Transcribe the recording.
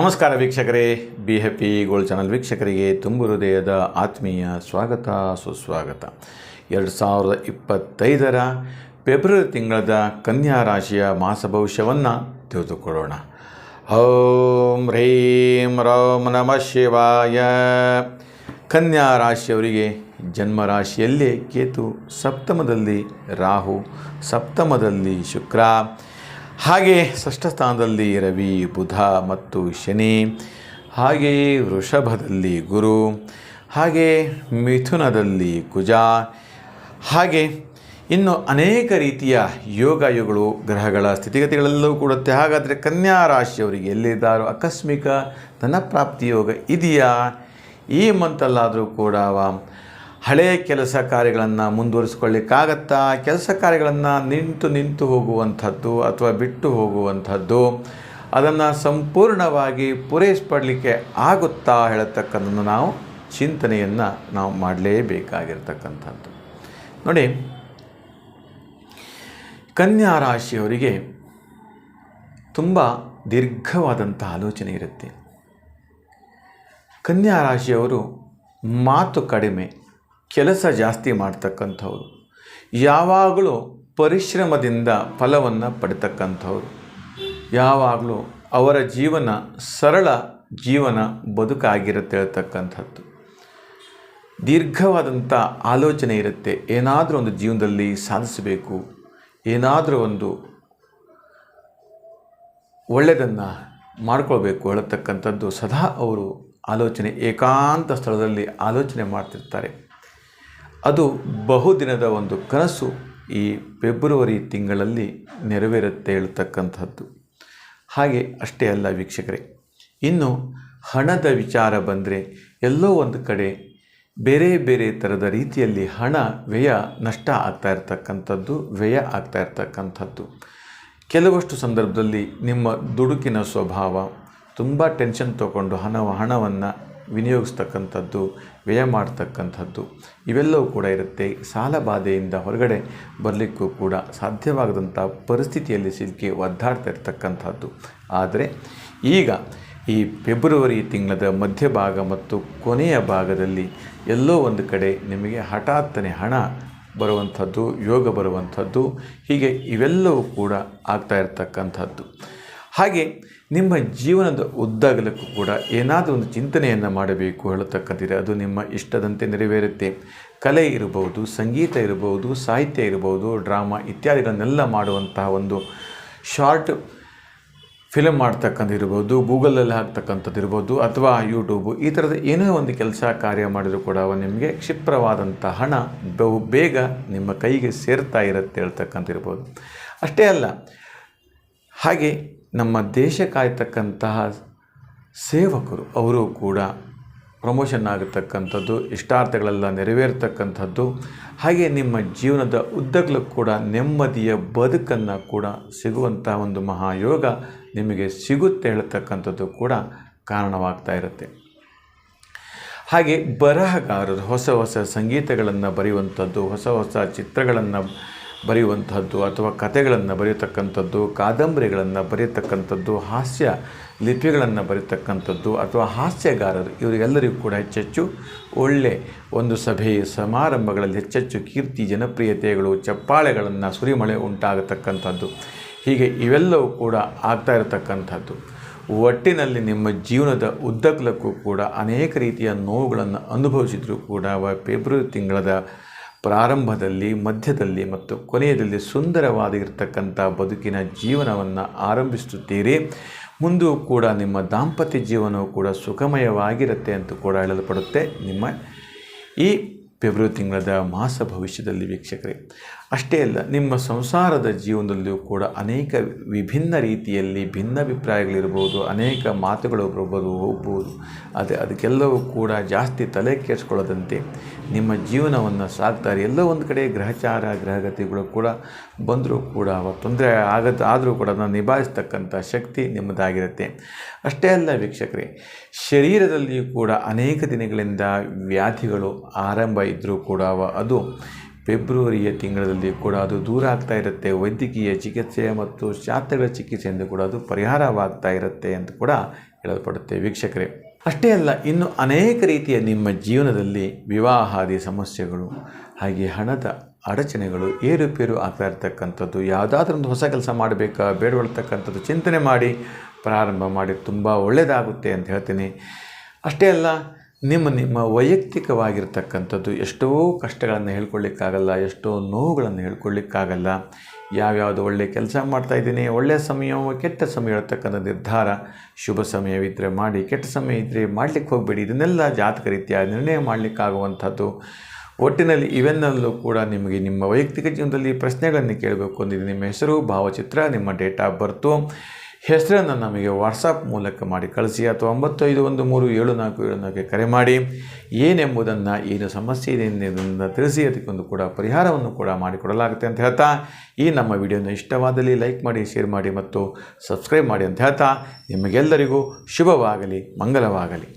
ನಮಸ್ಕಾರ ವೀಕ್ಷಕರೇ, be happy gold channel ವೀಕ್ಷಕರಿಗೆ ತುಂಬು ಹೃದಯದ ಆತ್ಮೀಯ ಸ್ವಾಗತ ಸುಸ್ವಾಗತ. 2025 ಫೆಬ್ರವರಿ ತಿಂಗಳದ ಕನ್ಯಾ ರಾಶಿಯ ಮಾಸ ಭವಿಷ್ಯವನ್ನು ತಿಳಿದುಕೊಳ್ಳೋಣ. ಓಂ ಹ್ರೀಂ ರಾಮ್ ನಮಃ ಶಿವಾಯ. ಕನ್ಯಾ ರಾಶಿಯವರಿಗೆ ಜನ್ಮರಾಶಿಯಲ್ಲೇ ಕೇತು, ಸಪ್ತಮದಲ್ಲಿ ರಾಹು, ಸಪ್ತಮದಲ್ಲಿ ಶುಕ್ರ, ಹಾಗೆ ಷಷ್ಠ ಸ್ಥಾನದಲ್ಲಿ ರವಿ, ಬುಧ ಮತ್ತು ಶನಿ, ಹಾಗೆಯೇ ವೃಷಭದಲ್ಲಿ ಗುರು, ಹಾಗೆ ಮಿಥುನದಲ್ಲಿ ಕುಜ, ಹಾಗೆ ಇನ್ನು ಅನೇಕ ರೀತಿಯ ಯೋಗಗಳು ಗ್ರಹಗಳ ಸ್ಥಿತಿಗತಿಗಳೆಲ್ಲವೂ ಕೂಡುತ್ತೆ. ಹಾಗಾದರೆ ಕನ್ಯಾ ರಾಶಿಯವರಿಗೆ ಎಲ್ಲಿದ್ದಾರೋ ಆಕಸ್ಮಿಕ ಧನಪ್ರಾಪ್ತಿ ಯೋಗ ಇದೆಯಾ? ಈ ಮಂತಲ್ಲಾದರೂ ಕೂಡ ಹಳೆಯ ಕೆಲಸ ಕಾರ್ಯಗಳನ್ನು ಮುಂದುವರಿಸ್ಕೊಳ್ಳಿಕ್ಕಾಗತ್ತಾ? ಕೆಲಸ ಕಾರ್ಯಗಳನ್ನು ನಿಂತು ಹೋಗುವಂಥದ್ದು ಅಥವಾ ಬಿಟ್ಟು ಹೋಗುವಂಥದ್ದು, ಅದನ್ನು ಸಂಪೂರ್ಣವಾಗಿ ಪೂರೈಸಿಪಡಲಿಕ್ಕೆ ಆಗುತ್ತಾ ಹೇಳತಕ್ಕಂಥದ್ದು ನಾವು ಚಿಂತನೆಯನ್ನು ನಾವು ಮಾಡಲೇಬೇಕಾಗಿರ್ತಕ್ಕಂಥದ್ದು. ನೋಡಿ, ಕನ್ಯಾ ರಾಶಿಯವರಿಗೆ ತುಂಬ ದೀರ್ಘವಾದಂಥ ಆಲೋಚನೆ ಇರುತ್ತೆ. ಕನ್ಯಾ ರಾಶಿಯವರು ಮಾತು ಕಡಿಮೆ, ಕೆಲಸ ಜಾಸ್ತಿ ಮಾಡ್ತಕ್ಕಂಥವ್ರು, ಯಾವಾಗಲೂ ಪರಿಶ್ರಮದಿಂದ ಫಲವನ್ನು ಪಡಿತಕ್ಕಂಥವ್ರು, ಯಾವಾಗಲೂ ಅವರ ಜೀವನ ಸರಳ ಜೀವನ ಬದುಕಾಗಿರುತ್ತೆ ಹೇಳ್ತಕ್ಕಂಥದ್ದು. ದೀರ್ಘವಾದಂಥ ಆಲೋಚನೆ ಇರುತ್ತೆ. ಏನಾದರೂ ಒಂದು ಜೀವನದಲ್ಲಿ ಸಾಧಿಸಬೇಕು, ಏನಾದರೂ ಒಂದು ಒಳ್ಳೆಯದನ್ನು ಮಾಡ್ಕೊಳ್ಬೇಕು ಹೇಳತಕ್ಕಂಥದ್ದು ಸದಾ ಅವರು ಆಲೋಚನೆ, ಏಕಾಂತ ಸ್ಥಳದಲ್ಲಿ ಆಲೋಚನೆ ಮಾಡ್ತಿರ್ತಾರೆ. ಅದು ಬಹುದಿನದ ಒಂದು ಕನಸು ಈ ಫೆಬ್ರವರಿ ತಿಂಗಳಲ್ಲಿ ನೆರವೇರುತ್ತೆ ಹೇಳ್ತಕ್ಕಂಥದ್ದು. ಹಾಗೆ ಅಷ್ಟೇ ಅಲ್ಲ ವೀಕ್ಷಕರೇ, ಇನ್ನು ಹಣದ ವಿಚಾರ ಬಂದರೆ ಎಲ್ಲೋ ಒಂದು ಕಡೆ ಬೇರೆ ಬೇರೆ ಥರದ ರೀತಿಯಲ್ಲಿ ಹಣ ವ್ಯಯ ನಷ್ಟ ಆಗ್ತಾ ಇರ್ತಕ್ಕಂಥದ್ದು, ವ್ಯಯ ಆಗ್ತಾ ಇರ್ತಕ್ಕಂಥದ್ದು. ಕೆಲವಷ್ಟು ಸಂದರ್ಭದಲ್ಲಿ ನಿಮ್ಮ ದುಡುಕಿನ ಸ್ವಭಾವ, ತುಂಬ ಟೆನ್ಷನ್ ತಗೊಂಡು ಹಣವನ್ನು ವಿನಿಯೋಗಿಸ್ತಕ್ಕಂಥದ್ದು, ವ್ಯಯ ಮಾಡ್ತಕ್ಕಂಥದ್ದು, ಇವೆಲ್ಲವೂ ಕೂಡ ಇರುತ್ತೆ. ಸಾಲ ಬಾಧೆಯಿಂದ ಹೊರಗಡೆ ಬರಲಿಕ್ಕೂ ಕೂಡ ಸಾಧ್ಯವಾಗದಂಥ ಪರಿಸ್ಥಿತಿಯಲ್ಲಿ ಸಿಲುಕಿ ಒದ್ದಾಡ್ತಾ ಇರ್ತಕ್ಕಂಥದ್ದು. ಆದರೆ ಈಗ ಈ ಫೆಬ್ರವರಿ ತಿಂಗಳ ಮಧ್ಯಭಾಗ ಮತ್ತು ಕೊನೆಯ ಭಾಗದಲ್ಲಿ ಎಲ್ಲೋ ಒಂದು ಕಡೆ ನಿಮಗೆ ಹಠಾತ್ತನೆ ಹಣ ಬರುವಂಥದ್ದು, ಯೋಗ ಬರುವಂಥದ್ದು, ಹೀಗೆ ಇವೆಲ್ಲವೂ ಕೂಡ ಆಗ್ತಾ ಇರ್ತಕ್ಕಂಥದ್ದು. ಹಾಗೆ ನಿಮ್ಮ ಜೀವನದ ಉದ್ದಗಲಕ್ಕೂ ಕೂಡ ಏನಾದರೂ ಒಂದು ಚಿಂತನೆಯನ್ನು ಮಾಡಬೇಕು ಹೇಳತಕ್ಕಂತಿದೆ. ಅದು ನಿಮ್ಮ ಇಷ್ಟದಂತೆ ನೆರವೇರುತ್ತೆ. ಕಲೆ ಇರಬಹುದು, ಸಂಗೀತ ಇರಬಹುದು, ಸಾಹಿತ್ಯ ಇರಬಹುದು, ಡ್ರಾಮಾ ಇತ್ಯಾದಿಗಳನ್ನೆಲ್ಲ ಮಾಡುವಂತಹ ಒಂದು ಶಾರ್ಟ್ ಫಿಲಮ್ ಮಾಡ್ತಕ್ಕಂಥದ್ದಿರ್ಬೋದು, ಗೂಗಲಲ್ಲಿ ಹಾಕ್ತಕ್ಕಂಥದ್ದು ಇರ್ಬೋದು, ಅಥವಾ ಯೂಟ್ಯೂಬು, ಈ ಥರದ ಏನೋ ಒಂದು ಕೆಲಸ ಕಾರ್ಯ ಮಾಡಿದರೂ ಕೂಡ ನಿಮಗೆ ಕ್ಷಿಪ್ರವಾದಂಥ ಹಣ ಬಹು ಬೇಗ ನಿಮ್ಮ ಕೈಗೆ ಸೇರ್ತಾ ಇರುತ್ತೆ ಹೇಳ್ತಕ್ಕಂಥಿರ್ಬೋದು. ಅಷ್ಟೇ ಅಲ್ಲ, ಹಾಗೆ ನಮ್ಮ ದೇಶ ಕಾಯ್ತಕ್ಕಂತಹ ಸೇವಕರು, ಅವರು ಕೂಡ ಪ್ರಮೋಷನ್ ಆಗತಕ್ಕಂಥದ್ದು, ಇಷ್ಟಾರ್ಥಗಳೆಲ್ಲ ನೆರವೇರ್ತಕ್ಕಂಥದ್ದು, ಹಾಗೆ ನಿಮ್ಮ ಜೀವನದ ಉದ್ದಗಲೂ ಕೂಡ ನೆಮ್ಮದಿಯ ಬದುಕನ್ನು ಕೂಡ ಸಿಗುವಂಥ ಒಂದು ಮಹಾಯೋಗ ನಿಮಗೆ ಸಿಗುತ್ತೆ ಹೇಳ್ತಕ್ಕಂಥದ್ದು ಕೂಡ ಕಾರಣವಾಗ್ತಾ ಇರುತ್ತೆ. ಹಾಗೆ ಬರಹಗಾರರು ಹೊಸ ಹೊಸ ಸಂಗೀತಗಳನ್ನು ಬರೆಯುವಂಥದ್ದು, ಹೊಸ ಹೊಸ ಚಿತ್ರಗಳನ್ನು ಬರೆಯುವಂಥದ್ದು, ಅಥವಾ ಕಥೆಗಳನ್ನು ಬರೆಯತಕ್ಕಂಥದ್ದು, ಕಾದಂಬರಿಗಳನ್ನು ಬರೆಯತಕ್ಕಂಥದ್ದು, ಹಾಸ್ಯ ಲಿಪಿಗಳನ್ನು ಬರೆಯತಕ್ಕಂಥದ್ದು, ಅಥವಾ ಹಾಸ್ಯಗಾರರು, ಇವರಿಗೆಲ್ಲರಿಗೂ ಕೂಡ ಹೆಚ್ಚೆಚ್ಚು ಒಳ್ಳೆ ಒಂದು ಸಭೆ ಸಮಾರಂಭಗಳಲ್ಲಿ ಹೆಚ್ಚೆಚ್ಚು ಕೀರ್ತಿ, ಜನಪ್ರಿಯತೆಗಳು, ಚಪ್ಪಾಳೆಗಳನ್ನು, ಸುರಿಮಳೆ ಉಂಟಾಗತಕ್ಕಂಥದ್ದು, ಹೀಗೆ ಇವೆಲ್ಲವೂ ಕೂಡ ಆಗ್ತಾ ಇರತಕ್ಕಂಥದ್ದು. ಒಟ್ಟಿನಲ್ಲಿ ನಿಮ್ಮ ಜೀವನದ ಉದ್ದಗಲಕ್ಕೂ ಕೂಡ ಅನೇಕ ರೀತಿಯ ನೋವುಗಳನ್ನು ಅನುಭವಿಸಿದರೂ ಕೂಡ ಫೆಬ್ರವರಿ ತಿಂಗಳ ಪ್ರಾರಂಭದಲ್ಲಿ, ಮಧ್ಯದಲ್ಲಿ ಮತ್ತು ಕೊನೆಯದಲ್ಲಿ ಸುಂದರವಾಗಿರ್ತಕ್ಕಂಥ ಬದುಕಿನ ಜೀವನವನ್ನು ಆರಂಭಿಸುತ್ತೀರಿ. ಮುಂದೂ ಕೂಡ ನಿಮ್ಮ ದಾಂಪತ್ಯ ಜೀವನವೂ ಕೂಡ ಸುಖಮಯವಾಗಿರುತ್ತೆ ಅಂತ ಕೂಡ ಹೇಳಲ್ಪಡುತ್ತೆ ನಿಮ್ಮ ಈ ಫೆಬ್ರವರಿ ತಿಂಗಳ ಮಾಸ ಭವಿಷ್ಯದಲ್ಲಿ ವೀಕ್ಷಕರೇ. ಅಷ್ಟೇ ಅಲ್ಲ, ನಿಮ್ಮ ಸಂಸಾರದ ಜೀವನದಲ್ಲಿಯೂ ಕೂಡ ಅನೇಕ ವಿಭಿನ್ನ ರೀತಿಯಲ್ಲಿ ಭಿನ್ನಾಭಿಪ್ರಾಯಗಳಿರ್ಬೋದು, ಅನೇಕ ಮಾತುಗಳು ಹೋಗ್ಬೋದು. ಅದಕ್ಕೆಲ್ಲವೂ ಕೂಡ ಜಾಸ್ತಿ ತಲೆ ಕೆಡಿಸ್ಕೊಳ್ಳೋದಂತೆ ನಿಮ್ಮ ಜೀವನವನ್ನು ಸಾಗ್ತಾರೆ. ಎಲ್ಲೋ ಒಂದು ಕಡೆ ಗ್ರಹಚಾರ ಗ್ರಹಗತಿಗಳು ಕೂಡ ಬಂದರೂ ಕೂಡ ತೊಂದರೆ ಆದರೂ ಕೂಡ ಅದನ್ನು ನಿಭಾಯಿಸ್ತಕ್ಕಂಥ ಶಕ್ತಿ ನಿಮ್ಮದಾಗಿರುತ್ತೆ. ಅಷ್ಟೇ ಅಲ್ಲ ವೀಕ್ಷಕರೇ, ಶರೀರದಲ್ಲಿಯೂ ಕೂಡ ಅನೇಕ ದಿನಗಳಿಂದ ವ್ಯಾಧಿಗಳು ಆರಂಭ ಇದ್ದರೂ ಕೂಡ ಅದು ಫೆಬ್ರವರಿಯ ತಿಂಗಳಲ್ಲಿ ಕೂಡ ಅದು ದೂರ ಆಗ್ತಾ ಇರುತ್ತೆ. ವೈದ್ಯಕೀಯ ಚಿಕಿತ್ಸೆ ಮತ್ತು ಶಾಸ್ತ್ರಗಳ ಚಿಕಿತ್ಸೆಯಿಂದ ಕೂಡ ಅದು ಪರಿಹಾರವಾಗ್ತಾ ಇರುತ್ತೆ ಅಂತ ಕೂಡ ಹೇಳಲ್ಪಡುತ್ತೆ ವೀಕ್ಷಕರೇ. ಅಷ್ಟೇ ಅಲ್ಲ, ಇನ್ನು ಅನೇಕ ರೀತಿಯ ನಿಮ್ಮ ಜೀವನದಲ್ಲಿ ವಿವಾಹಾದಿ ಸಮಸ್ಯೆಗಳು, ಹಾಗೆ ಹಣದ ಅಡಚಣೆಗಳು ಏರುಪೇರು ಆಗ್ತಾ ಇರ್ತಕ್ಕಂಥದ್ದು, ಯಾವುದಾದ್ರೂ ಒಂದು ಹೊಸ ಕೆಲಸ ಮಾಡಬೇಕಾ ಬೇಡವಳ್ತಕ್ಕಂಥದ್ದು ಚಿಂತನೆ ಮಾಡಿ ಪ್ರಾರಂಭ ಮಾಡಿ ತುಂಬ ಒಳ್ಳೆಯದಾಗುತ್ತೆ ಅಂತ ಹೇಳ್ತೀನಿ. ಅಷ್ಟೇ ಅಲ್ಲ, ನಿಮ್ಮ ವೈಯಕ್ತಿಕವಾಗಿರ್ತಕ್ಕಂಥದ್ದು ಎಷ್ಟೋ ಕಷ್ಟಗಳನ್ನು ಹೇಳ್ಕೊಳ್ಳಿಕ್ಕಾಗಲ್ಲ, ಎಷ್ಟೋ ನೋವುಗಳನ್ನು ಹೇಳ್ಕೊಳ್ಳಿಕ್ಕಾಗಲ್ಲ. ಯಾವ್ಯಾವುದು ಒಳ್ಳೆಯ ಕೆಲಸ ಮಾಡ್ತಾಯಿದ್ದೀನಿ, ಒಳ್ಳೆಯ ಸಮಯ ಕೆಟ್ಟ ಸಮಯ ಹೇಳ್ತಕ್ಕಂಥ ನಿರ್ಧಾರ, ಶುಭ ಸಮಯವಿದ್ದರೆ ಮಾಡಿ, ಕೆಟ್ಟ ಸಮಯ ಇದ್ದರೆ ಮಾಡಲಿಕ್ಕೆ ಹೋಗಬೇಡಿ. ಇದನ್ನೆಲ್ಲ ಜಾತಕ ರೀತಿಯ ನಿರ್ಣಯ ಮಾಡಲಿಕ್ಕಾಗುವಂಥದ್ದು. ಒಟ್ಟಿನಲ್ಲಿ ಇವೆನ್ನಲ್ಲೂ ಕೂಡ ನಿಮಗೆ ನಿಮ್ಮ ವೈಯಕ್ತಿಕ ಜೀವನದಲ್ಲಿ ಪ್ರಶ್ನೆಗಳನ್ನು ಕೇಳಬೇಕು ಅಂದಿದ್ದು ನಿಮ್ಮ ಹೆಸರು, ಭಾವಚಿತ್ರ, ನಿಮ್ಮ ಡೇಟ್ ಆಫ್ ಬರ್ತು, ಹೆಸರನ್ನು ನಮಗೆ ವಾಟ್ಸಪ್ ಮೂಲಕ ಮಾಡಿ ಕಳಿಸಿ, ಅಥವಾ 95137474 ಕರೆ ಮಾಡಿ ಏನೆಂಬುದನ್ನು, ಏನು ಸಮಸ್ಯೆ ಇದೆ ಎಂಬುದನ್ನು ತಿಳಿಸಿ ಅದಕ್ಕೊಂದು ಕೂಡ ಪರಿಹಾರವನ್ನು ಕೂಡ ಮಾಡಿಕೊಡಲಾಗುತ್ತೆ ಅಂತ ಹೇಳ್ತಾ, ಈ ನಮ್ಮ ವಿಡಿಯೋನ ಇಷ್ಟವಾದಲ್ಲಿ ಲೈಕ್ ಮಾಡಿ, ಶೇರ್ ಮಾಡಿ ಮತ್ತು ಸಬ್ಸ್ಕ್ರೈಬ್ ಮಾಡಿ ಅಂತ ಹೇಳ್ತಾ, ನಿಮಗೆಲ್ಲರಿಗೂ ಶುಭವಾಗಲಿ, ಮಂಗಲವಾಗಲಿ.